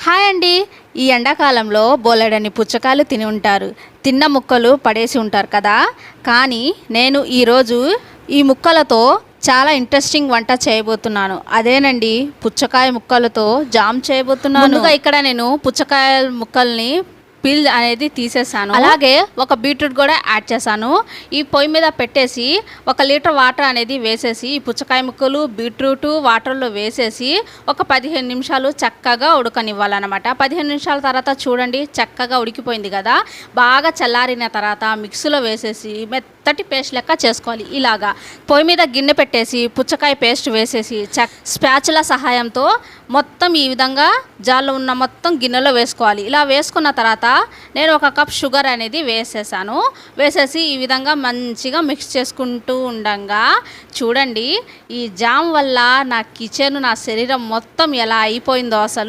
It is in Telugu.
హాయ్ అండి. ఈ ఎండాకాలంలో బోలెడన్ని పుచ్చకాయలు తిని ఉంటారు. తిన్న ముక్కలు పడేసి ఉంటారు కదా. కానీ నేను ఈరోజు ఈ ముక్కలతో చాలా ఇంట్రెస్టింగ్ వంట చేయబోతున్నాను. అదేనండి, పుచ్చకాయ ముక్కలతో జామ్ చేయబోతున్నాను. ముందుగా ఇక్కడ నేను పుచ్చకాయ ముక్కల్ని పీల్ అనేది తీసేసాను. అలాగే ఒక బీట్రూట్ కూడా యాడ్ చేశాను. ఈ పొయ్యి మీద పెట్టేసి 1 లీటర్ వాటర్ అనేది వేసేసి ఈ పుచ్చకాయ ముక్కలు బీట్రూట్ వాటర్లో వేసేసి ఒక 15 నిమిషాలు చక్కగా ఉడకనివ్వాలన్నమాట. 15 నిమిషాల తర్వాత చూడండి, చక్కగా ఉడికిపోయింది కదా. బాగా చల్లారిన తర్వాత మిక్సీలో వేసేసి మెత్తటి పేస్ట్ లెక్క చేసుకోవాలి. ఇలాగా పొయ్యి మీద గిన్నె పెట్టేసి పుచ్చకాయ పేస్ట్ వేసేసి స్పాచుల సహాయంతో మొత్తం ఈ విధంగా జార్లో ఉన్న మొత్తం గిన్నెలో వేసుకోవాలి. ఇలా వేసుకున్న తర్వాత నేను 1 కప్ షుగర్ అనేది వేసేసి ఈ విధంగా మంచిగా మిక్స్ చేసుకుంటూ ఉండంగా చూడండి, ఈ జామ్ వల్ల నా కిచెన్, నా శరీరం మొత్తం ఎలా అయిపోయిందో అసలు.